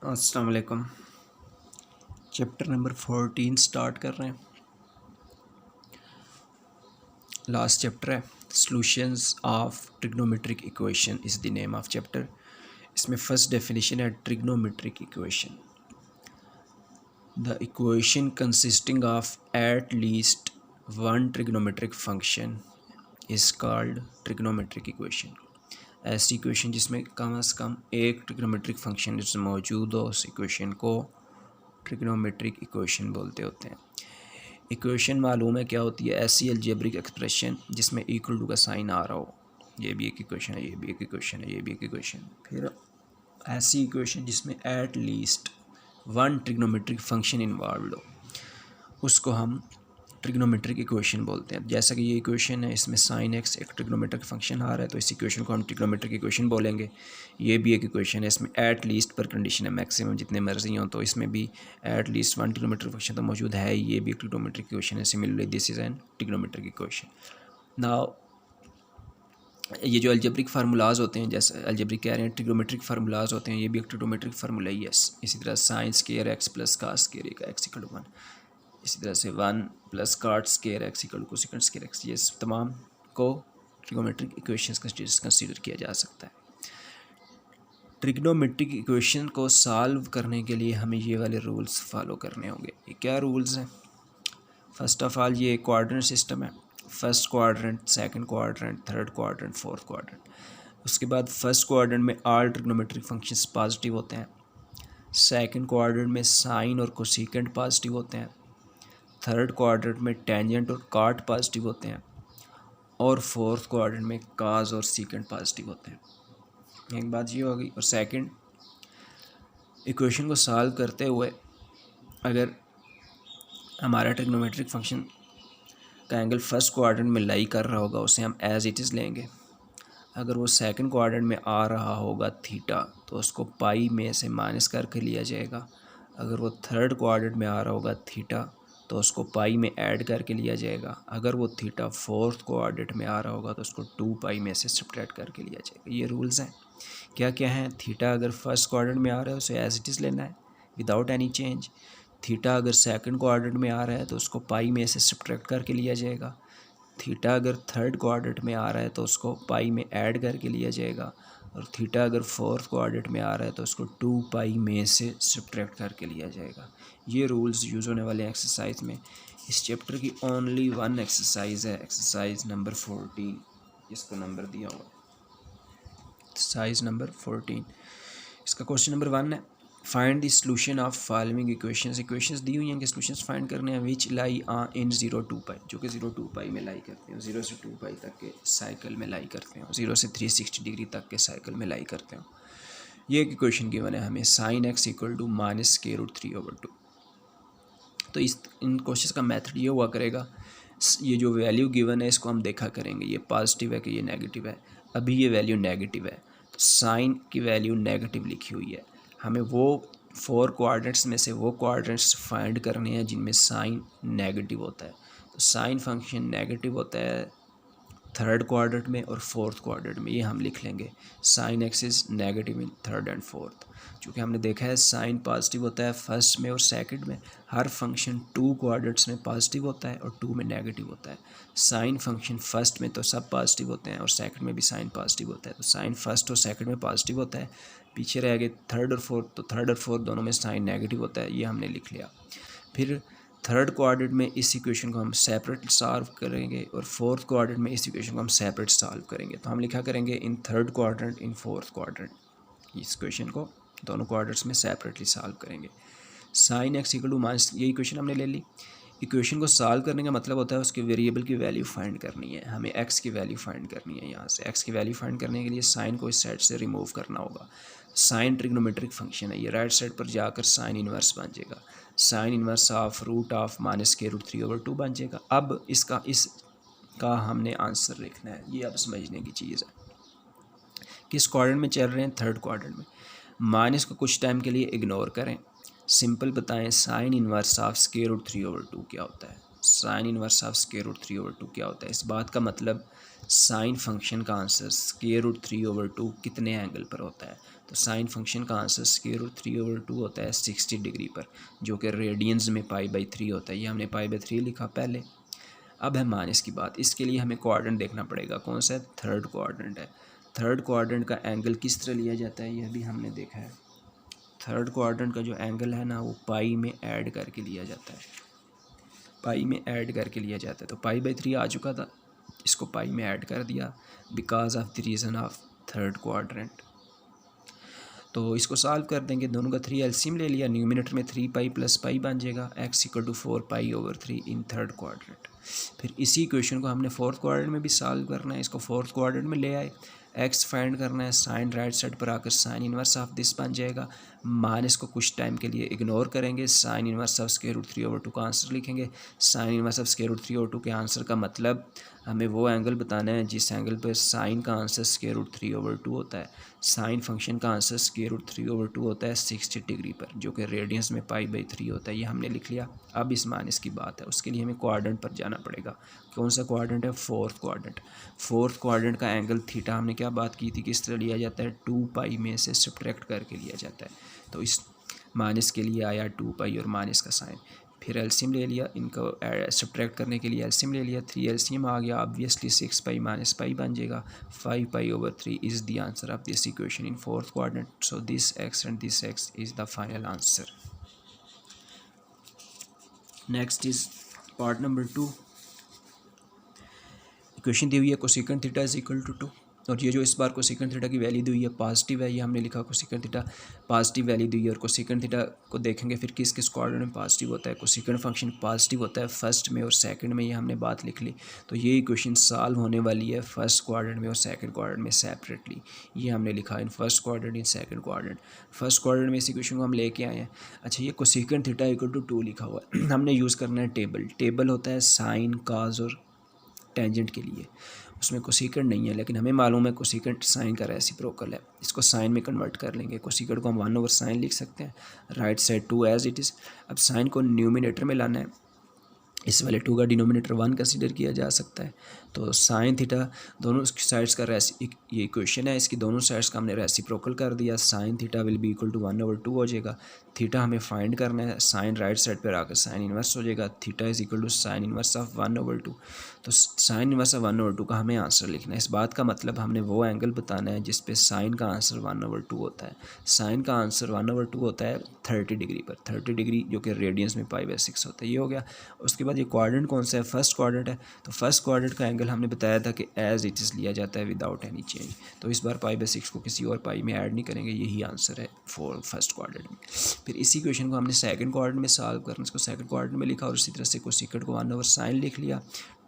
अस्सलाम वालेकुम। Chapter number 14 start कर रहे हैं। लास्ट चैप्टर है solutions of trigonometric equation is the name of chapter. इसमें फर्स्ट डेफिनेशन है trigonometric equation, the equation consisting of at least one trigonometric function is called trigonometric equation. ऐसी equation जिसमें कम से कम एक ट्रिग्नोमेट्रिक फंक्शन मौजूद हो, उस इक्वेशन को ट्रिग्नोमेट्रिक इक्वेशन बोलते होते हैं। इक्वेशन मालूम है क्या होती है? ऐसी अलजेब्रिक एक्सप्रेशन जिसमें इक्वल टू का साइन आ रहा हो। ये भी एक इक्वेशन है, ये भी एक इक्वेशन है, ये भी एक इक्वेशन। फिर ऐसी इक्वेशन जिसमें at least one trigonometric function involve हो, उसको हम ट्रिग्नोमेट्रिक इक्वेशन बोलते हैं। जैसा कि ये इक्वेशन है, इसमें साइन एक्स एक ट्रिग्नोमेट्रिक फंक्शन आ रहा है, तो इस इक्वेशन को हम ट्रिग्नोमेट्रिक इक्वेशन बोलेंगे। ये भी एक इक्वेशन है, इसमें एट लीस्ट पर कंडीशन है, मैक्सिमम जितने मर्जी हों, तो इसमें भी at least one trigonometric function तो मौजूद है। ये भी एक ट्रिग्नोमेट्रिक इक्वेशन है। Similarly this is an trigonometric equation. Now ये जो अलजेब्रिक फार्मूलाज होते हैं, जैसे अलजेब्रिक कह रहे हैं, ट्रिग्नोमेट्रिक फार्मूलाज होते हैं, ये भी एक ट्रिग्नोमेट्रिक फार्मूला ही है। इसी तरह sine square x plus cos square x equal to 1, इसी तरह से 1 plus cot square x equal to cosecant square x, ये तमाम को ट्रिग्नोमेट्रिक इक्वेशंस कंसीडर किया जा सकता है। ट्रिग्नोमेट्रिक इक्वेशन को सॉल्व करने के लिए हमें ये वाले रूल्स फॉलो करने होंगे। ये क्या रूल्स हैं? फर्स्ट ऑफ ऑल, ये कोऑर्डिनेट सिस्टम है। First quadrant, second quadrant, third quadrant, fourth quadrant. उसके बाद फर्स्ट क्वाड्रेंट में ऑल ट्रिग्नोमेट्रिक फंक्शंस पॉजिटिव होते हैं। सेकंड क्वाड्रेंट में साइन और कोसेकेंट पॉजिटिव होते हैं। थर्ड क्वाड्रेंट में टेंजेंट और कॉट पॉजिटिव होते हैं। और फोर्थ क्वाड्रेंट में काज और सीकेंट पॉजिटिव होते हैं। एक बात ये हो गई। और सेकंड, इक्वेशन को सॉल्व करते हुए अगर हमारा ट्रिग्नोमेट्रिक फंक्शन का एंगल फर्स्ट क्वाड्रेंट में लाई कर रहा होगा, उसे हम एज इट इज़ लेंगे। अगर वो सेकंड क्वाड्रेंट में आ रहा होगा थीटा, तो उसको पाई में से माइनस करके लिया जाएगा। अगर वो थर्ड क्वाड्रेंट में आ रहा होगा थीटा, तो उसको पाई में ऐड करके लिया जाएगा। अगर वो थीटा फोर्थ क्वाड्रेंट में आ रहा होगा, तो उसको 2 पाई में से सब्ट्रैक्ट करके लिया जाएगा। ये रूल्स हैं। क्या क्या हैं? थीटा अगर फर्स्ट क्वाड्रेंट में आ रहा है, उसे एज इट इज़ लेना है विदाउट एनी चेंज। थीटा अगर सेकंड क्वाड्रेंट में आ रहा है, तो उसको पाई में से सब्ट्रैक्ट करके लिया जाएगा। थीटा अगर थर्ड क्वाड्रेंट में आ रहा है, तो उसको पाई में ऐड करके लिया जाएगा। और थीटा अगर फोर्थ क्वाड्रेंट में आ रहा है, तो उसको 2 पाई में से सब्ट्रैक्ट करके लिया जाएगा। ये रूल्स यूज़ होने वाले हैं एक्सरसाइज में। इस चैप्टर की ओनली वन एक्सरसाइज है, एक्सरसाइज नंबर 14, इसको नंबर दिया हुआ है एक्सरसाइज नंबर 14। इसका क्वेश्चन नंबर 1 है, find the solution of following equations दी हुई हैं कि सॉल्यूशंस फाइंड करने हैं। विच लाई इन 0 to पाई, जो कि 0 to पाई में लाई करते हैं, 0 से 2 पाई तक के साइकिल में लाई करते हैं, 0 से 360 डिग्री तक के साइकिल में लाई करते हैं। ये एक इक्वेशन गिवन है हमें, sine x equal to minus square root 3/2। तो इन क्वेश्चन का मेथड ये हुआ करेगा, ये जो वैल्यू गिवन है इसको हम देखा करेंगे ये पॉजिटिव है कि ये नेगेटिव है। अभी ये वैल्यू नेगेटिव है, तो साइन की वैल्यू नेगेटिव लिखी हुई है। हमें वो 4 क्वाड्रेंट्स में से वो क्वाड्रेंट्स फाइंड करने हैं जिनमें साइन नेगेटिव होता है। तो साइन फंक्शन नेगेटिव होता है थर्ड क्वाड्रेंट में और फोर्थ क्वाड्रेंट में, ये हम लिख लेंगे। Sine x is negative in third and fourth. चूँकि हमने देखा है साइन पॉजिटिव होता है फर्स्ट में और सेकंड में। हर फंक्शन 2 क्वाड्रेंट्स में पॉजिटिव होता है और 2 में नेगेटिव होता है। साइन फंक्शन फर्स्ट में तो सब पॉजिटिव होते हैं और सेकंड में भी साइन पॉजिटिव होता है। तो साइन फर्स्ट और सेकंड में पॉजिटिव होता है। पीछे रह गए थर्ड और फोर्थ, तो थर्ड और फोर्थ दोनों में साइन नेगेटिव होता है, ये हमने लिख लिया। फिर थर्ड क्वाड्रेंट में इस इक्वेशन को हम सेपरेट सॉल्व करेंगे और फोर्थ क्वाड्रेंट में इस इक्वेशन को हम सेपरेट सॉल्व करेंगे। तो हम लिखा करेंगे in third quadrant, in fourth quadrant. इस इक्वेशन को दोनों क्वाड्रेंट्स में सेपरेटली सॉल्व करेंगे। Sine x equal to minus, ये इक्वेशन हमने ले ली। इक्वेशन को सॉल्व करने का मतलब होता है उसके वेरिएबल की वैल्यू फाइंड करनी है। हमें एक्स की वैल्यू फाइंड करनी है। यहाँ से एक्स की वैल्यू फाइंड करने के लिए साइन को इस साइड से रिमूव करना होगा। साइन ट्रिग्नोमेट्रिक फंक्शन है, ये राइट साइड पर जाकर साइन इन्वर्स बन जाएगा। Sine inverse of root of minus के रूट 3/2 बन जाएगा। अब इसका हमने आंसर लिखना है। ये अब समझने की चीज़ है। किस क्वाड्रेंट में चल रहे हैं? थर्ड क्वाड्रेंट में। माइनस को कुछ टाइम के लिए इग्नोर करें। सिंपल बताएं, sine inverse of square root 3/2 क्या होता है? Sine inverse of square root 3/2 क्या होता है? इस बात का मतलब साइन फंक्शन का आंसर स्क्वायर रूट 3/2 कितने एंगल पर होता है। तो साइन फंक्शन का आंसर √3/2 होता है 60 डिग्री पर, जो कि रेडियंस में π/3 होता है। ये हमने π/3 लिखा पहले। अब है माइनस की बात। इसके लिए हमें क्वाड्रेंट देखना पड़ेगा, कौन सा है, थर्ड क्वाड्रेंट है। थर्ड क्वाड्रेंट का एंगल किस तरह लिया जाता है, यह भी हमने देखा है। थर्ड क्वाड्रेंट का जो एंगल है ना, वो पाई में ऐड करके लिया जाता है, पाई में ऐड करके लिया जाता है। तो π/3 आ चुका था, इसको पाई में ऐड कर दिया because of the reason of third quadrant. तो इसको सॉल्व कर देंगे, दोनों का 3 एलसीएम ले लिया, न्यूमिनेटर में 3π + π बन जाएगा, x = 4π/3 इन थर्ड क्वाड्रेंट। फिर इसी इक्वेशन को हमने फोर्थ क्वाड्रेंट में भी सॉल्व करना है। इसको फोर्थ क्वाड्रेंट में ले आए, x फाइंड करना है, साइन राइट साइड पर आकर साइन इनवर्स ऑफ दिस बन जाएगा। माइनस को कुछ टाइम के लिए इग्नोर करेंगे, साइन इनवर्स ऑफ √3/2 का आंसर लिखेंगे। साइन इनवर्स ऑफ √3/2 के आंसर का मतलब हमें वो एंगल बताना है जिस एंगल पर साइन का आंसर √3/2 होता है। साइन फंक्शन का आंसर √3/2 होता है 60 डिग्री पर, जो कि रेडियंस में π/3 होता है। ये हमने लिख लिया। अब इस माइनस की बात है, उसके लिए हमें क्वाड्रेंट पर जाना पड़ेगा। कौन सा क्वाड्रेंट है, फोर्थ क्वाड्रेंट। फोर्थ क्वाड्रेंट का एंगल थीटा हमने क्या बात की थी, किस तरह लिया जाता है, 2π में से सब्ट्रैक्ट करके लिया जाता है। तो इस माइनस के लिए आया 2π और माइनस का साइन, फिर एलसीएम ले लिया, इनको सब्ट्रैक्ट करने के लिए एलसीएम ले लिया, 3 एलसीएम आ गया, ऑब्वियसली 6π - π बन जाएगा। 5π/3 is the answer of this equation in fourth quadrant. So this x and this x is the final answer. Next is part number 2। Equation दी हुई है cosecant theta is equal to 2, और ये जो इस बार कोसेकेंट थीटा की value दी हुई है पॉजिटिव है, ये हमने लिखा कोसेकेंट थीटा पॉजिटिव वैल्यू दी है। और कोसेकेंट थीटा को देखेंगे फिर किस किस क्वाड्रेंट में पॉजिटिव होता है। कोसेकेंट फंक्शन पॉजिटिव होता है फर्स्ट में और सेकंड में, ये हमने बात लिख ली। तो ये इक्वेशन सॉल्व होने वाली है फर्स्ट क्वाड्रेंट में और सेकंड क्वाड्रेंट में सेपरेटली। ये हमने लिखा in first quadrant in second quadrant. First quadrant में इस इक्वेशन को हम लेके आए हैं। अच्छा, ये कोसेकेंट थीटा इक्वल टू 2 लिखा हुआ है। हमने यूज़ करना है टेबल। टेबल होता है साइन, कॉस और टेंजेंट के लिए, उसमें कोसेकेंट नहीं है, लेकिन हमें मालूम है कोसेकेंट साइन का रेसिप्रोकल है। इसको साइन में कन्वर्ट कर लेंगे। कोसेकेंट को हम 1/sin लिख सकते हैं, right side 2 as it is. अब साइन को न्यूमिनेटर में लाना है, इस वाले 2 का डिनोमिनेटर 1 कंसीडर किया जा सकता है। तो साइन थीटा दोनों साइड्स का ये इक्वेशन है, इसकी दोनों साइड्स का हमने रेसिप्रोकल कर दिया। Sine theta will be equal to 1/2 हो जाएगा। थीटा हमें फाइंड करना है, साइन राइट साइड पर आकर साइन इनवर्स हो जाएगा। Theta is equal to sine inverse of 1/2। तो साइन इनवर्स ऑफ 1/2 का हमें आंसर लिखना है। इस बात का मतलब हमने वो एंगल बताना है जिस पे साइन का आंसर 1/2 होता है। साइन का आंसर 1/2 होता है 30 डिग्री पर, 30 डिग्री जो कि रेडियंस में π/6 होता है। ये हो गया। उसके बाद ये क्वाड्रेंट कौन सा है, फर्स्ट क्वाड्रेंट है। तो फर्स्ट क्वाड्रेंट का एंगल हमने बताया था कि एज इट इज़ लिया जाता है विदाउट एनी चेंज। तो इस बार π/6 को किसी और पाई में ऐड नहीं करेंगे, यही आंसर है फॉर फर्स्ट क्वाड्रेंट में। फिर इसी क्वेश्चन को हमने सेकंड क्वाड्रेंट में सॉल्व करना, इसको सेकंड क्वाड्रेंट में लिखा और इसी तरह से कोसेकेंट को 1/sin लिख लिया।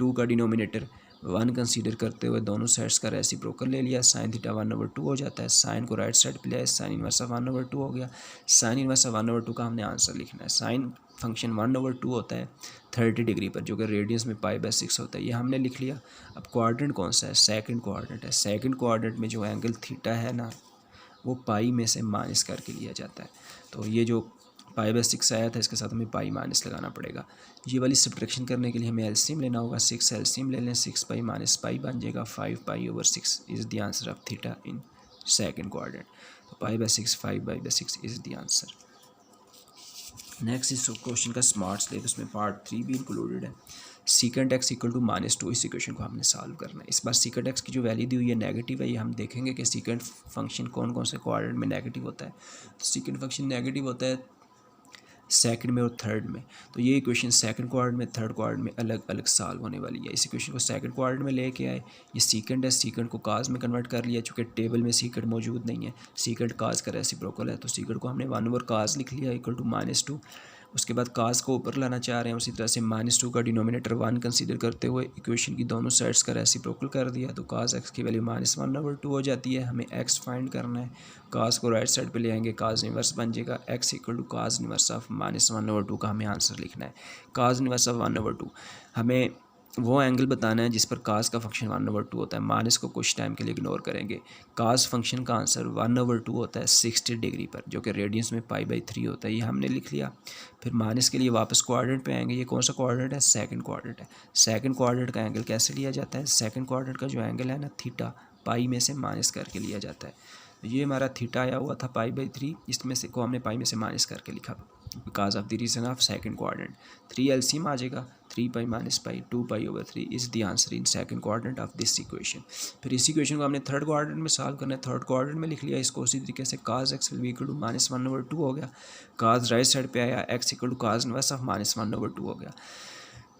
2 का डिनोमिनेटर 1 कंसीडर करते हुए दोनों साइड्स का रेसिप्रोकल ले लिया। साइन थीटा 1/2 हो जाता है। साइन को राइट साइड पे लिया, साइन इनवर्स ऑफ 1/2 हो गया। साइन इनवर्स ऑफ 1/2 का हमने आंसर लिखना है। साइन फंक्शन 1/2 होता है 30 डिग्री पर, जो कि रेडियंस में π/6 होता है। ये हमने लिख लिया। अब क्वाड्रेंट कौन सा है, सेकंड क्वाड्रेंट है। सेकंड क्वाड्रेंट में जो एंगल थीटा है ना, वो पाई में से माइनस करके लिया जाता है। तो ये जो π/6 आया था, इसके साथ हमें पाई माइनस लगाना पड़ेगा। ये वाली सब्ट्रैक्शन करने के लिए हमें एलसीएम लेना होगा। 6 एलसीएम ले लें, 6π - π बन जाएगा। 5π/6 is the answer of theta in second quadrant. तो π/6 5π/6 इज़ द आंसर। नेक्स्ट इस क्वेश्चन का स्मार्ट स्लेब, उसमें पार्ट 3 भी इंक्लूडेड है। सीकेंट x इक्वल टू -2, इस इक्वेशन को हमने सॉल्व करना है। इस बार सीकेंट x की जो वैल्यू दी हुई है नेगेटिव है। ये हम देखेंगे कि सीकेंट फंक्शन कौन कौन से क्वाड्रेंट में नेगेटिव होता है। तो सीकेंट फंक्शन नेगेटिव होता है सेकंड में और थर्ड में। तो ये इक्वेशन सेकंड क्वाड्रेंट में, थर्ड क्वाड्रेंट में अलग अलग सॉल्व होने वाली है। इस इक्वेशन को सेकंड क्वाड्रेंट में लेके आए, ये सीकेंट है, सीकेंट को काज में कन्वर्ट कर लिया। चूँकि टेबल में सीकेंट मौजूद नहीं है, सीकेंट काज का रेसिप्रोकल है, तो सीकेंट को हमने 1/cos लिख लिया इक्वल टू -2। उसके बाद काज को ऊपर लाना चाह रहे हैं, उसी तरह से -2 का डिनोमिनेटर 1 कंसीडर करते हुए इक्वेशन की दोनों साइड्स का रेसिप्रोकल कर दिया। तो cos x की वैल्यू -1/2 हो जाती है। हमें x फाइंड करना है। cos को राइट साइड पे ले आएंगे, cos इनवर्स बन जाएगा। x equal to cos inverse of -1/2 का हमें आंसर लिखना है। cos इनवर्स ऑफ 1/2 हमें वो एंगल बताना है जिस पर cos का फंक्शन 1/2 होता है। माइनस को कुछ टाइम के लिए इग्नोर करेंगे। cos फंक्शन का आंसर 1/2 होता है 60 डिग्री पर, जो कि रेडियंस में π/3 होता है। ये हमने लिख लिया। फिर माइनस के लिए वापस क्वाड्रेंट पे आएंगे। ये कौन सा क्वाड्रेंट है, सेकंड क्वाड्रेंट है। सेकंड क्वाड्रेंट का एंगल कैसे लिया जाता है, सेकंड क्वाड्रेंट का जो एंगल है ना थीटा, पाई में से माइनस करके लिया जाता है। ये हमारा थीटा आया हुआ था पाई बाई 3, इसमें से को हमने पाई में से माइनस करके लिखा because of the reason of second quadrant. 3 LCM आ जाएगा, 3 pi minus pi 2 pi over 3 is the answer in second quadrant of this equation. फिर इस इक्वेशन को हमने थर्ड क्वाड्रेंट में सॉल्व करना है, थर्ड क्वाड्रेंट में लिख लिया इसको उसी तरीके से cos x will be equal to -1/2 हो गया, cos राइट साइड पे आया x equal to cos inverse of -1/2 हो गया।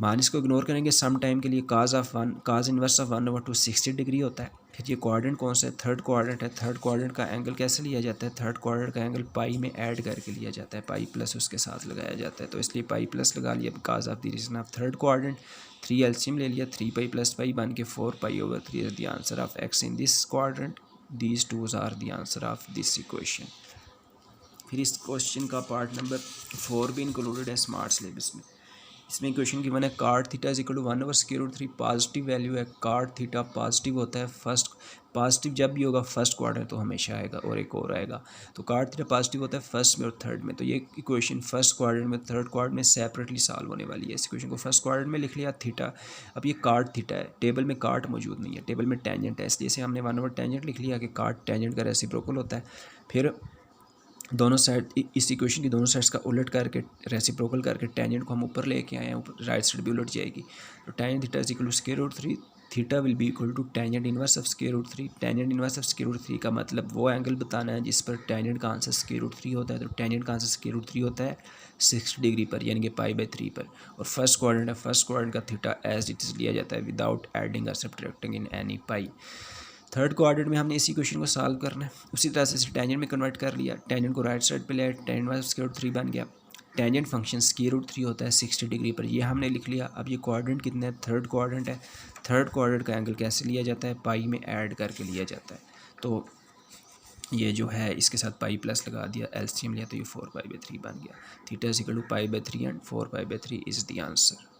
माइनस को इग्नोर करेंगे सम टाइम के लिए, cos इनवर्स ऑफ 1/2 60 डिग्री होता है। फिर ये क्वाड्रेंट कौन सा है, थर्ड क्वाड्रेंट है। थर्ड क्वाड्रेंट का एंगल कैसे लिया जाता है, थर्ड क्वाड्रेंट का एंगल पाई में ऐड करके लिया जाता है, पाई प्लस उसके साथ लगाया जाता है, तो इसलिए पाई प्लस लगा लिया because of the reason of third quadrant. 3 LCM ले लिया, 3 पाई प्लस पाई बन के 4 pi over 3 is the answer of x in this quadrant. These twos are the answer of this equation. फिर इस क्वेश्चन का part number 4 भी included है smart syllabus में। इसमें क्वेश्चन गिवन है cot theta is equal to 1/√3, positive value है, cot theta positive होता है, फर्स्ट पॉजिटिव जब भी होगा फर्स्ट क्वाड्रेंट तो हमेशा आएगा और एक और आएगा, तो cot थीटा पॉजिटिव होता है फर्स्ट में और थर्ड में। तो ये इक्वेशन फर्स्ट क्वाड्रेंट में थर्ड क्वाड्रेंट में सेपरेटली सॉल्व होने वाली है। इस इक्वेशन को फर्स्ट क्वाड्रेंट में लिख लिया थीटा। अब ये cot थीटा है, टेबल में cot मौजूद नहीं है, टेबल में टेंजेंट है, इसलिए से हमने 1/टेंजेंट लिख लिया कि cot टेंजेंट का रेसिप्रोकल होता है। फिर दोनों साइड इस इक्वेशन की दोनों साइड्स का उलट करके रेसिप्रोकल करके टेंजेंट को हम ऊपर लेके आए हैं, ऊपर राइट साइड भी उलट जाएगी, तो tangent theta is equal to √3, theta will be equal to tangent inverse of √3। Tangent inverse of √3 का मतलब वो एंगल बताना है जिस पर टेंजेंट का आंसर √3 होता है, तो टेंजेंट का आंसर √3 होता है 60 डिग्री पर, यानी कि पाई बाई 3 पर। और फर्स्ट क्वाड्रेंट है, फर्स्ट क्वाड्रेंट का थीटा एज इट इज़ लिया जाता है विदाउट एडिंग और subtracting in any pi. Third quadrant में हमने इसी क्वेश्चन को सॉल्व करना है, उसी तरह से टेंजेंट में कन्वर्ट कर लिया, टेंजेंट को राइट साइड पे ले आया, टेंजेंट वाइज √3 बन गया। टेंजेंट फंक्शन √3 होता है 60 डिग्री पर, ये हमने लिख लिया। अब ये क्वाड्रेंट कितना है, थर्ड क्वाड्रेंट है। थर्ड क्वाड्रेंट का एंगल कैसे लिया जाता है, पाई में ऐड करके लिया जाता है, तो ये जो है इसके साथ पाई प्लस लगा दिया, एलसीएम लिया तो ये 4 पाई बाई 3 बन गया। Theta is equal to pi by 3 and 4 pi by 3 is the answer.